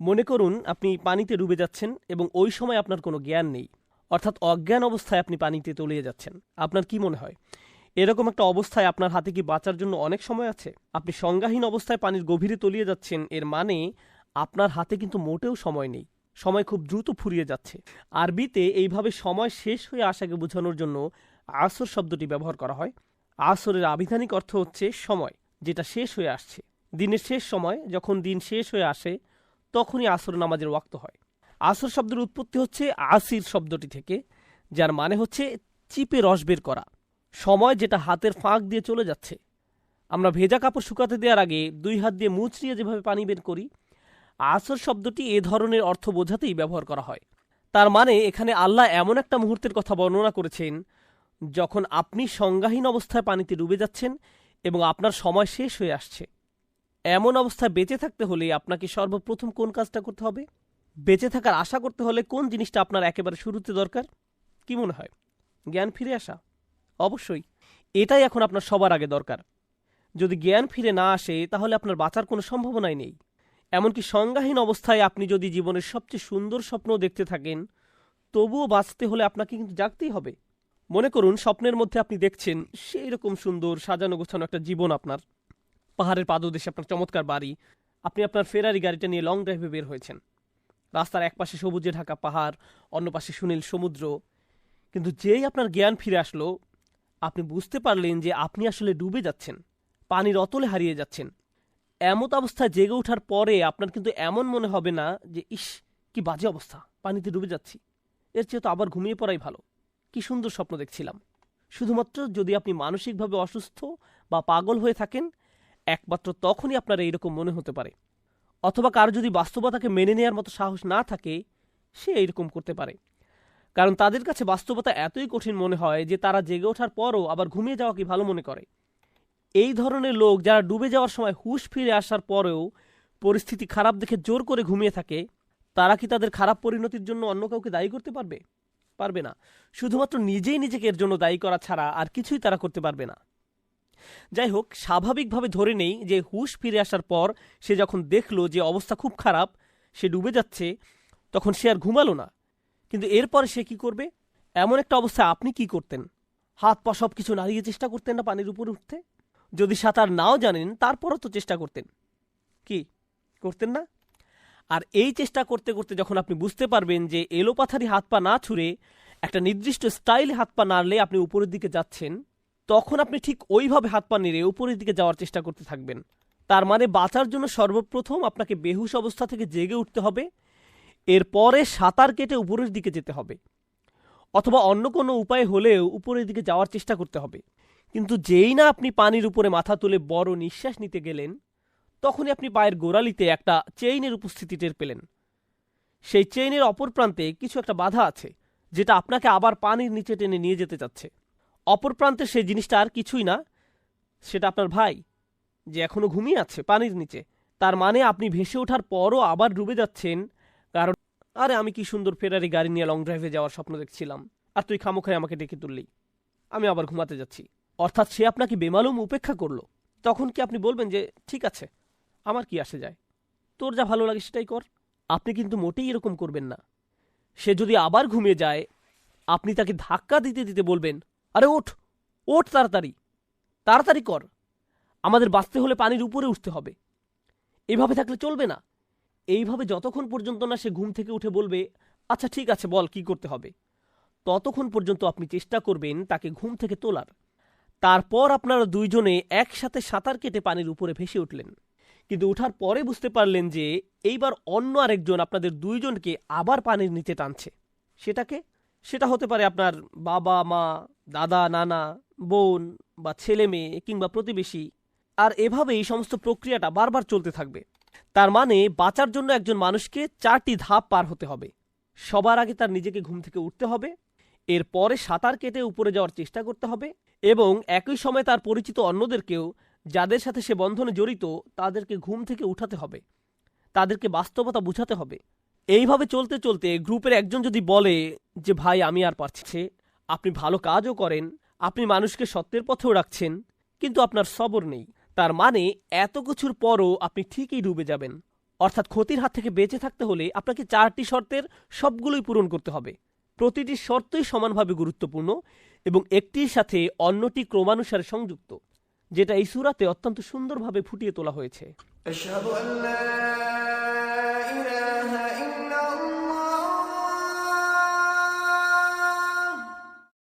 মনে করুন আপনি পানিতে ডুবে যাচ্ছেন এবং ওই সময় আপনার কোনো জ্ঞান নেই, অর্থাৎ অজ্ঞান অবস্থায় আপনি পানিতে তলিয়ে যাচ্ছেন। আপনার কি মনে হয় এরকম একটা অবস্থায় আপনার হাতে কি বাঁচার জন্য অনেক সময় আছে? আপনি সংজ্ঞাহীন অবস্থায় পানির গভীরে তলিয়ে যাচ্ছেন, এর মানে আপনার হাতে কিন্তু মোটেও সময় নেই। সময় খুব দ্রুত ফুরিয়ে যাচ্ছে। আরবিতে এইভাবে সময় শেষ হয়ে আসাকে বোঝানোর জন্য আসর শব্দটি ব্যবহার করা হয়। আসরের আবিধানিক অর্থ হচ্ছে সময় যেটা শেষ হয়ে আসছে। দিনের শেষ সময়, যখন দিন শেষ হয়ে আসে তখনই আসর নামাজের ওয়াক্ত হয়। আসর শব্দের উৎপত্তি হচ্ছে আসির শব্দটি থেকে, যার মানে হচ্ছে চিপে রস বের করা। সময় যেটা হাতের ফাঁক দিয়ে চলে যাচ্ছে। আমরা ভেজা কাপড় শুকাতে দেওয়ার আগে 2 হাত দিয়ে মুচড়িয়ে যেভাবে পানি বের করি, আসর শব্দটি এ ধরনের অর্থ বোঝাতেই ব্যবহার করা হয়। তার মানে এখানে আল্লাহ এমন একটা মুহূর্তের কথা বর্ণনা করেছেন যখন আপনি সংজ্ঞাহীন অবস্থায় পানিতে ডুবে যাচ্ছেন এবং আপনার সময় শেষ হয়ে আসছে। এমন অবস্থায় বেঁচে থাকতে হলে আপনাকে সর্বপ্রথম কোন কাজটা করতে হবে? বেঁচে থাকার আশা করতে হলে কোন জিনিসটা আপনার একেবারে শুরুতে দরকার? কি মনে হয়? জ্ঞান ফিরে আসা? অবশ্যই এটাই এখন আপনার সবার আগে দরকার। যদি জ্ঞান ফিরে না আসে তাহলে আপনার বাঁচার কোনো সম্ভাবনাই নেই। এমনকি সংজ্ঞাহীন অবস্থায় আপনি যদি জীবনের সবচেয়ে সুন্দর স্বপ্ন দেখতে থাকেন, তবুও বাঁচতে হলে আপনাকে কিন্তু জাগতেই হবে। মনে করুন স্বপ্নের মধ্যে আপনি দেখছেন সেই রকম সুন্দর সাজানো গোছানো একটা জীবন আপনার, পাহাড়ের পাদদেশে আপনার চমৎকার বাড়ি, আপনি আপনার ফেরারি গাড়িটা নিয়ে লং ড্রাইভে বের হয়েছেন। রাস্তার এক পাশে সবুজে ঢাকা পাহাড়, অন্য পাশে সুনীল সমুদ্র। কিন্তু যেই আপনার জ্ঞান ফিরে আসলো, আপনি বুঝতে পারলেন যে আপনি আসলে ডুবে যাচ্ছেন, পানির অতলে হারিয়ে যাচ্ছেন। এমত অবস্থায় জেগে ওঠার পরে আপনার কিন্তু এমন মনে হবে না যে ইস কি বাজে অবস্থা, পানিতে ডুবে যাচ্ছি, এর চেয়ে তো আবার ঘুমিয়ে পড়াই ভালো, কি সুন্দর স্বপ্ন দেখছিলাম। শুধুমাত্র যদি আপনি মানসিকভাবে অসুস্থ বা পাগল হয়ে থাকেন, একমাত্র তখনই আপনার এইরকম মনে হতে পারে। অথবা কার যদি বাস্তবতাকে মেনে নেওয়ার মতো সাহস না থাকে, সে এইরকম করতে পারে। কারণ তাদের কাছে বাস্তবতা এতই কঠিন মনে হয় যে তারা জেগে ওঠার পরও আবার ঘুমিয়ে যাওয়াকে ভালো মনে করে। এই ধরনের লোক যারা ডুবে যাওয়ার সময় হুঁশ ফিরে আসার পরেও পরিস্থিতি খারাপ দেখে জোর করে ঘুমিয়ে থাকে, তারা কি তাদের খারাপ পরিণতির জন্য অন্য কাউকে দায়ী করতে পারবে? পারবে না। শুধুমাত্র নিজেই নিজেকে এর জন্য দায়ী করা ছাড়া আর কিছুই তারা করতে পারবে না। যাই হোক, স্বাভাবিকভাবে ধরে নেই যে হুঁশ ফিরে আসার পর সে যখন দেখল যে অবস্থা খুব খারাপ, সে ডুবে যাচ্ছে, তখন সে আর ঘুমালো না। কিন্তু এরপরে সে কি করবে? এমন একটা অবস্থায় আপনি কি করতেন? হাত পা সব কিছু নাড়িয়ে চেষ্টা করতেন না পানির উপরে উঠতে? যদি সাঁতার নাও জানেন তারপরও তো চেষ্টা করতেন, কি করতেন না? আর এই চেষ্টা করতে করতে যখন আপনি বুঝতে পারবেন যে এলোপাথারি হাত পা না ছুঁড়ে একটা নির্দিষ্ট স্টাইলে হাত পা নাড়লে আপনি উপরের দিকে যাচ্ছেন, তখন আপনি ঠিক ওইভাবে হাত পা নেড়ে উপরের দিকে যাওয়ার চেষ্টা করতে থাকবেন। তার মানে বাঁচার জন্য সর্বপ্রথম আপনাকে বেহুশ অবস্থা থেকে জেগে উঠতে হবে, এরপরে সাঁতার কেটে উপরের দিকে যেতে হবে, অথবা অন্য কোনো উপায় হলেও উপরের দিকে যাওয়ার চেষ্টা করতে হবে। কিন্তু যেই না আপনি পানির উপরে মাথা তুলে বড় নিঃশ্বাস নিতে গেলেন, তখনই আপনি পায়ের গোড়ালিতে একটা চেইনের উপস্থিতি টের পেলেন। সেই চেইনের অপর প্রান্তে কিছু একটা বাধা আছে, যেটা আপনাকে আবার পানির নিচে টেনে নিয়ে যেতে চাচ্ছে। অপর প্রান্তে সেই জিনিসটা আর কিছুই না, সেটা আপনার ভাই, যে এখনো ঘুমিয়ে আছে পানির নিচে। তার মানে আপনি ভেসে ওঠার পরও আবার ডুবে যাচ্ছেন, কারণ আরে আমি কি সুন্দর ফেরারি গাড়ি নিয়ে লং ড্রাইভে যাওয়ার স্বপ্ন দেখছিলাম, আর তুই খামোখায় আমাকে ডেকে তুললি, আমি আবার ঘুমাতে যাচ্ছি। অর্থাৎ সে আপনাকে বেমালুম উপেক্ষা করলো। তখন কি আপনি বলবেন যে ঠিক আছে, আমার কি আসে যায়, তোর যা ভালো লাগে সেটাই কর? আপনি কিন্তু মোটেই এরকম করবেন না। সে যদি আবার ঘুমিয়ে যায়, আপনি তাকে ধাক্কা দিতে দিতে বলবেন, আরে ওঠ ওঠ, তাড়াতাড়ি তাড়াতাড়ি কর, আমাদের বাঁচতে হলে পানির উপরে উঠতে হবে। এইভাবে থাকলে চলবে না। এইভাবে যতক্ষণ পর্যন্ত না সে ঘুম থেকে উঠে বলবে আচ্ছা ঠিক আছে বল কি করতে হবে, ততক্ষণ পর্যন্ত আপনি চেষ্টা করবেন তাকে ঘুম থেকে তোলার। তারপর আপনারা দুইজনে একসাথে সাঁতার কেটে পানির উপরে ভেসে উঠলেন। কিন্তু ওঠার পরে বুঝতে পারলেন যে এইবার অন্য আরেকজন আপনাদের দুইজনকে আবার পানির নিচে টানছে। সেটা হতে পারে আপনার বাবা মা, দাদা নানা, বোন বা ছেলে মেয়ে কিংবা প্রতিবেশী। আর এভাবে এই সমস্ত প্রক্রিয়াটা বারবার চলতে থাকবে। তার মানে বাঁচার জন্য একজন মানুষকে 4টি ধাপ পার হতে হবে। সবার আগে তার নিজেকে ঘুম থেকে উঠতে হবে, এরপরে সাঁতার কেটে উপরে যাওয়ার চেষ্টা করতে হবে, এবং একই সময় তার পরিচিত অন্যদেরকেও, যাদের সাথে সে বন্ধনে জড়িত, তাদেরকে ঘুম থেকে উঠাতে হবে, তাদেরকে বাস্তবতা বুঝাতে হবে। এইভাবে চলতে চলতে গ্রুপের একজন যদি বলে যে ভাই আমি আর পারছি, আপনি ভালো কাজও করেন, আপনি মানুষকে সত্যের পথেও রাখছেন, কিন্তু আপনার সবর নেই, তার মানে এত কিছুর পরও আপনি ঠিকই ডুবে যাবেন। অর্থাৎ ক্ষতির হাত থেকে বেঁচে থাকতে হলে আপনাকে 4টি শর্তের সবগুলোই পূরণ করতে হবে। প্রতিটি শর্তই সমানভাবে গুরুত্বপূর্ণ এবং একটির সাথে অন্যটি ক্রমানুসারে সংযুক্ত, যেটা এই সূরাতে অত্যন্ত সুন্দরভাবে ফুটিয়ে তোলা হয়েছে।